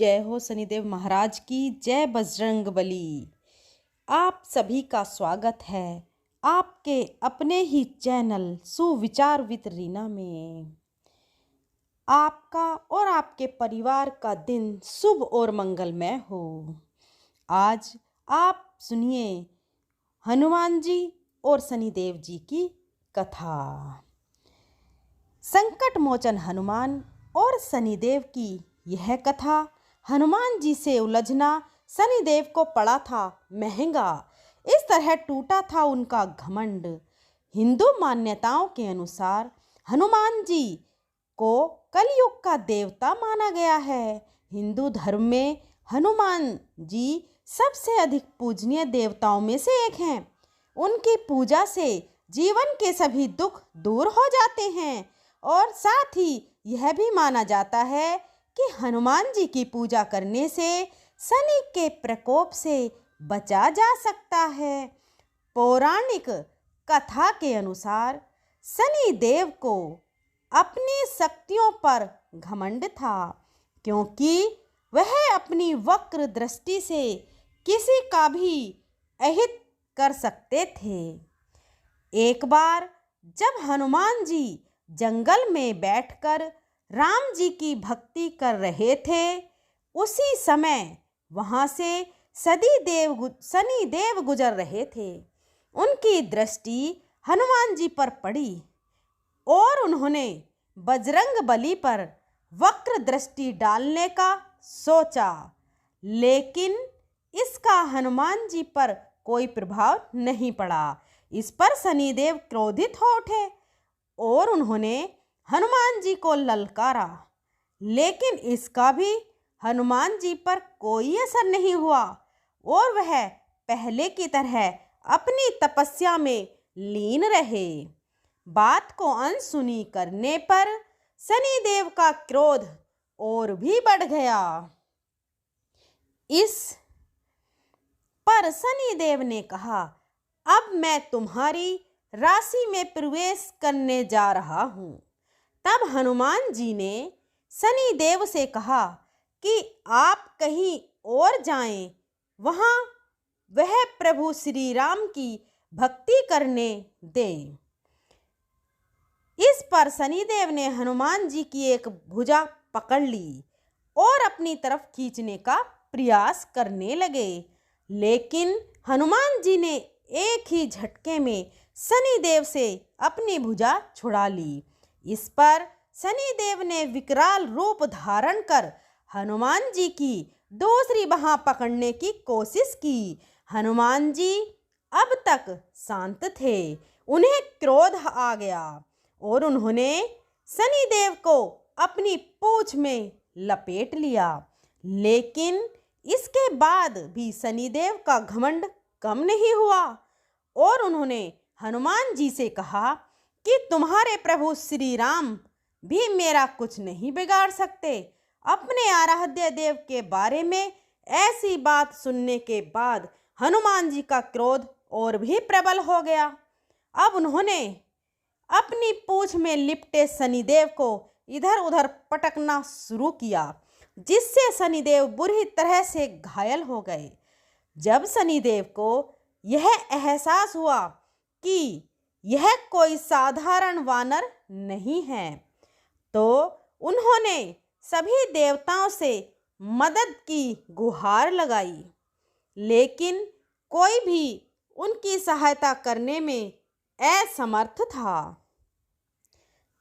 जय हो शनिदेव महाराज की, जय बजरंगबली। आप सभी का स्वागत है आपके अपने ही चैनल सुविचार विद रीना में। आपका और आपके परिवार का दिन शुभ और मंगलमय हो। आज आप सुनिए हनुमान जी और शनिदेव जी की कथा। संकट मोचन हनुमान और शनिदेव की यह कथा। हनुमान जी से उलझना शनिदेव को पड़ा था महंगा। इस तरह टूटा था उनका घमंड। हिंदू मान्यताओं के अनुसार हनुमान जी को कलयुग का देवता माना गया है। हिंदू धर्म में हनुमान जी सबसे अधिक पूजनीय देवताओं में से एक हैं। उनकी पूजा से जीवन के सभी दुख दूर हो जाते हैं और साथ ही यह भी माना जाता है कि हनुमान जी की पूजा करने से शनि के प्रकोप से बचा जा सकता है। पौराणिक कथा के अनुसार शनि देव को अपनी शक्तियों पर घमंड था, क्योंकि वह अपनी वक्र दृष्टि से किसी का भी अहित कर सकते थे। एक बार जब हनुमान जी जंगल में बैठकर राम जी की भक्ति कर रहे थे, उसी समय वहाँ से शनि देव गुजर रहे थे। उनकी दृष्टि हनुमान जी पर पड़ी और उन्होंने बजरंगबली पर वक्र दृष्टि डालने का सोचा, लेकिन इसका हनुमान जी पर कोई प्रभाव नहीं पड़ा। इस पर शनिदेव क्रोधित हो उठे और उन्होंने हनुमान जी को ललकारा, लेकिन इसका भी हनुमान जी पर कोई असर नहीं हुआ और वह पहले की तरह अपनी तपस्या में लीन रहे। बात को अनसुनी करने पर शनिदेव का क्रोध और भी बढ़ गया। इस पर शनिदेव ने कहा, अब मैं तुम्हारी राशि में प्रवेश करने जा रहा हूँ। तब हनुमान जी ने शनिदेव से कहा कि आप कहीं और जाएं, वहाँ वह प्रभु श्री राम की भक्ति करने दें। इस पर शनिदेव ने हनुमान जी की एक भुजा पकड़ ली और अपनी तरफ खींचने का प्रयास करने लगे, लेकिन हनुमान जी ने एक ही झटके में शनिदेव से अपनी भुजा छुड़ा ली। इस पर शनिदेव ने विकराल रूप धारण कर हनुमान जी की दूसरी बाह पकड़ने की कोशिश की। हनुमान जी अब तक शांत थे। उन्हें क्रोध आ गया और उन्होंने शनिदेव को अपनी पूंछ में लपेट लिया, लेकिन इसके बाद भी शनिदेव का घमंड कम नहीं हुआ और उन्होंने हनुमान जी से कहा कि तुम्हारे प्रभु श्री राम भी मेरा कुछ नहीं बिगाड़ सकते। अपने आराध्य देव के बारे में ऐसी बात सुनने के बाद हनुमान जी का क्रोध और भी प्रबल हो गया। अब उन्होंने अपनी पूंछ में लिपटे शनिदेव को इधर उधर पटकना शुरू किया, जिससे शनिदेव बुरी तरह से घायल हो गए। जब शनिदेव को यह एहसास हुआ कि यह कोई साधारण वानर नहीं है, तो उन्होंने सभी देवताओं से मदद की गुहार लगाई, लेकिन कोई भी उनकी सहायता करने में असमर्थ था।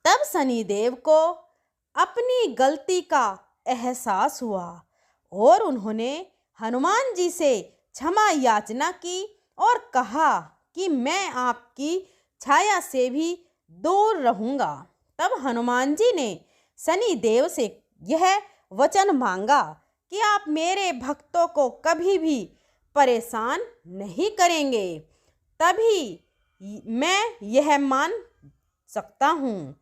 तब शनिदेव को अपनी गलती का एहसास हुआ और उन्होंने हनुमान जी से क्षमा याचना की और कहा कि मैं आपकी छाया से भी दूर रहूँगा। तब हनुमान जी ने शनिदेव से यह वचन मांगा कि आप मेरे भक्तों को कभी भी परेशान नहीं करेंगे, तभी मैं यह मान सकता हूँ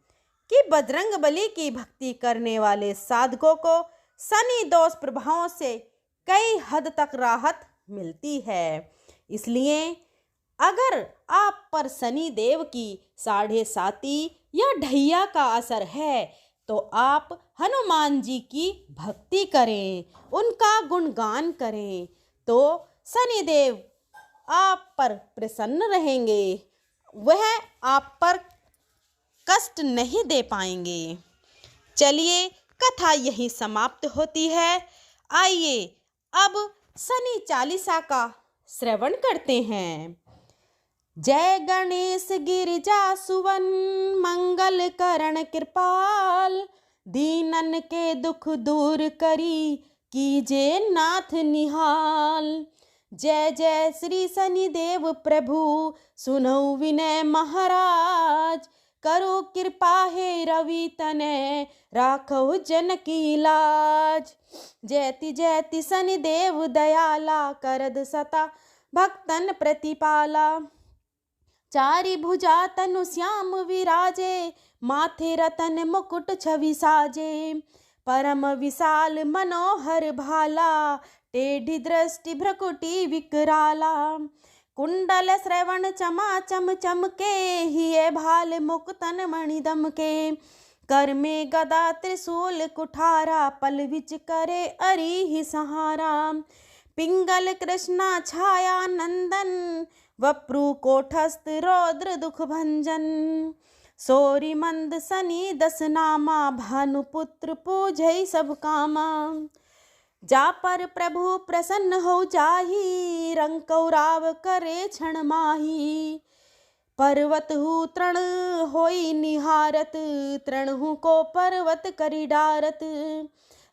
कि बजरंगबली की भक्ति करने वाले साधकों को शनि दोष प्रभावों से कई हद तक राहत मिलती है। इसलिए अगर आप पर शनि देव की 7.5 या ढैया का असर है, तो आप हनुमान जी की भक्ति करें, उनका गुणगान करें, तो शनिदेव आप पर प्रसन्न रहेंगे, वह आप पर कष्ट नहीं दे पाएंगे। चलिए, कथा यहीं समाप्त होती है। आइए अब शनि चालीसा का श्रवण करते हैं। जय गणेश गिरिजा सुवन, मंगल करण कृपाल, दीनन के दुख दूर करी, कीजे नाथ निहाल। जय जय श्री शनिदेव प्रभु, सुनौ विनय महाराज, करो कृपा हे रवि तनय, राखो जन की लाज। जयति जयति शनिदेव दयाला, करद सता भक्तन प्रतिपाला। चारि भुजा तनु श्याम विराजे, माथे रतन मुकुट छवि साजे। परम विशाल मनोहर भाला, टेढ़ी दृष्टि भ्रकुटी विकराला। कुंडल श्रवण चमाचम चमके, हिये भाल मुकुतन मणि दमके। कर में गदा त्रिशूल कुठारा, पल विच करे अरि ही सहारा। पिंगल कृष्णा छाया नंदन, वप्रु कोठस्थ रौद्र दुख भंजन। सोरी मंद शनि दस नामा, भानुपुत्र पूजै सब कामा। जा पर प्रभु प्रसन्न हो जाहि, रंकौ राव करे क्षण माही। पर्वत हु तृण होई निहारत, तृण हु को पर्वत करि डारत।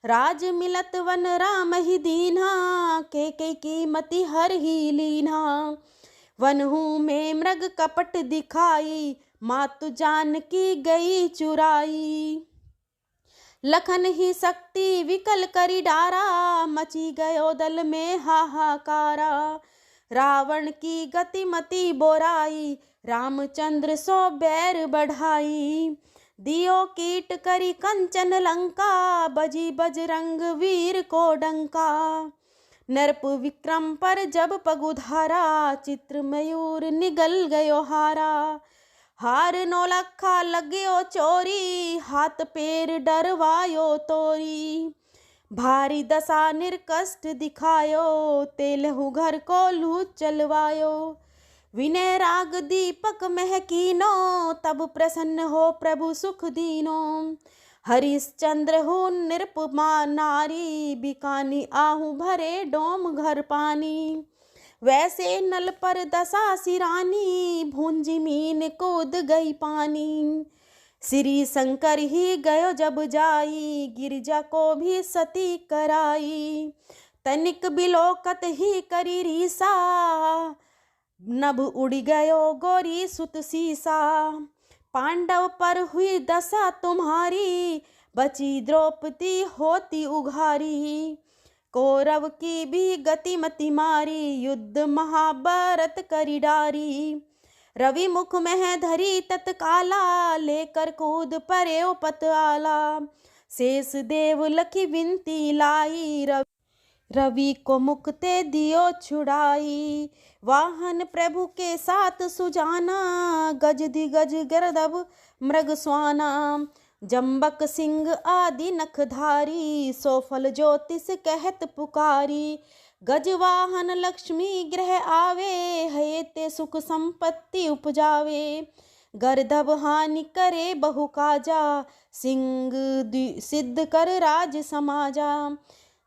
राज मिलत वन राम ही दीन्हा, के कीमति हर ही लीन्हा। वन हूँ में मृग कपट दिखाई, मातु जानकी गई चुराई। लखन ही शक्ति विकल करी डारा, मची गयो दल में हाहाकारा। रावण की गतिमति बोराई, रामचंद्र सो बैर बढ़ाई। दियो कीट करी कंचन लंका, बजी बजरंग वीर को डंका। नरप विक्रम पर जब पगुधारा, चित्र मयूर निगल गयो हारा। हार नौलखा लग्यो चोरी, हाथ पैर डरवायो तोरी। भारी दशा निर्कष्ट दिखायो, तेलहु घर को लू चलवायो। विनय राग दीपक महकीनो, तब प्रसन्न हो प्रभु सुख दीनो। हरिश्चंद्र हो निरुपमा नारी, बिकानी आहू भरे डोम घर पानी। वैसे नल पर दशा सिरानी, भूंजी मीन कूद गई पानी। श्री शंकर ही गयो जब जाई, गिरिजा को भी सती कराई। तनिक बिलोकत ही करी रीसा, नभ उड़ गयो गोरी सुत सीसा। पांडव पर हुई दशा तुम्हारी, बची द्रौपदी होती उघारी। कौरव की भी गतिमति मारी, युद्ध महाभारत करी डारी। रवि मुख में धरी तत्काला, लेकर कूद परे पत आला। शेष देव लखी विनती लाई, रवि को मुक्ते दियो छुड़ाई। वाहन प्रभु के साथ सुजाना, गज दिगज गर्दभ मृग स्वाना। जम्बक सिंह आदि नखधारी, सोफल ज्योतिष कहत पुकारी। गजवाहन लक्ष्मी ग्रह आवे, है ते सुख संपत्ति उपजावे। गर्दभ हानि करे बहु काजा, सिंह सिद्ध कर राज समाजा।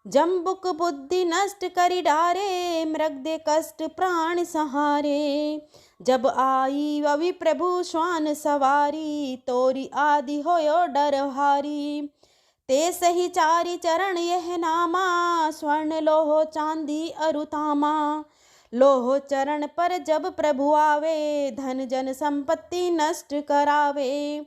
जम्बुक बुद्धि नष्ट करि डारे, मृग दे कष्ट प्राण सहारे। जब आई अवि प्रभु श्वान सवारी, तोरी आदि होयो डर हारी। ते सही चारि चरण यह नामा, स्वर्ण लोहो चांदी अरु तामा। लोहो चरण पर जब प्रभु आवे, धन जन संपत्ति नष्ट करावे।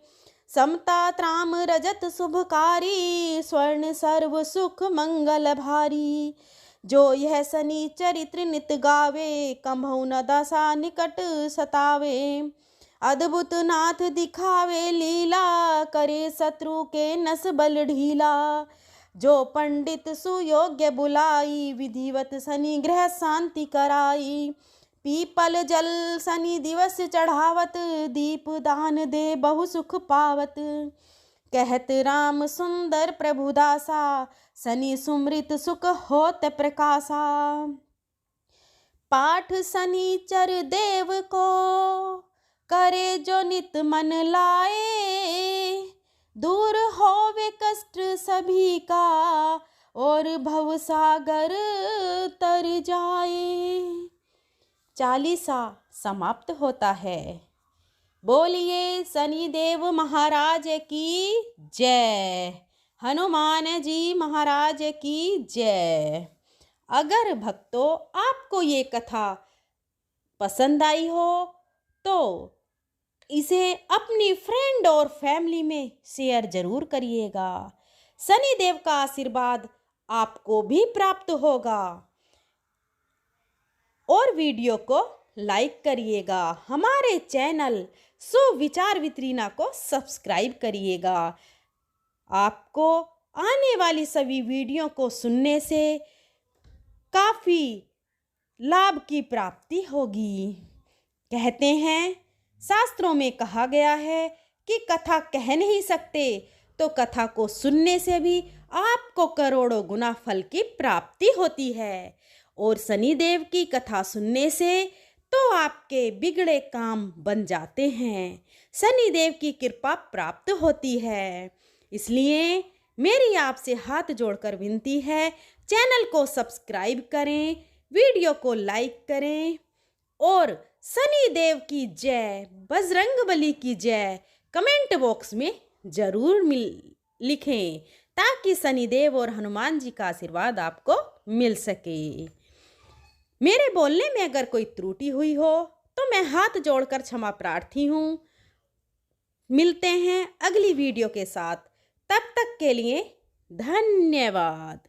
समता त्राम रजत शुभकारी, स्वर्ण सर्व सुख मंगल भारी। जो यह शनि चरित्र नित गावे, कम्हउ न दशा निकट सतावे। अद्भुत नाथ दिखावे लीला, करे शत्रु के नस बल ढीला। जो पंडित सुयोग्य बुलाई, विधिवत शनि ग्रह शांति कराई। पीपल जल शनि दिवस चढ़ावत, दीप दान दे बहु सुख पावत। कहत राम सुंदर प्रभु दासा, शनि सुमृत सुख होत प्रकाशा। पाठ शनिचर देव को, करे जो नित मन लाए। दूर होवे कष्ट सभी का, और भव सागर तर जाए। चालीसा समाप्त होता है। बोलिए शनिदेव महाराज की जय, हनुमान जी महाराज की जय। अगर भक्तों आपको ये कथा पसंद आई हो तो इसे अपनी फ्रेंड और फैमिली में शेयर जरूर करिएगा। शनिदेव का आशीर्वाद आपको भी प्राप्त होगा। और वीडियो को लाइक करिएगा। हमारे चैनल सुविचार वितरीना को सब्सक्राइब करिएगा। आपको आने वाली सभी वीडियो को सुनने से काफ़ी लाभ की प्राप्ति होगी। कहते हैं, शास्त्रों में कहा गया है कि कथा कह नहीं सकते, तो कथा को सुनने से भी आपको करोड़ों गुना फल की प्राप्ति होती है। और शनिदेव की कथा सुनने से तो आपके बिगड़े काम बन जाते हैं, शनिदेव की कृपा प्राप्त होती है। इसलिए मेरी आपसे हाथ जोड़कर विनती है, चैनल को सब्सक्राइब करें, वीडियो को लाइक करें और शनिदेव की जय, बजरंगबली की जय कमेंट बॉक्स में जरूर लिखें, ताकि शनिदेव और हनुमान जी का आशीर्वाद आपको मिल सके। मेरे बोलने में अगर कोई त्रुटि हुई हो तो मैं हाथ जोड़कर क्षमा प्रार्थी हूँ। मिलते हैं अगली वीडियो के साथ, तब तक के लिए धन्यवाद।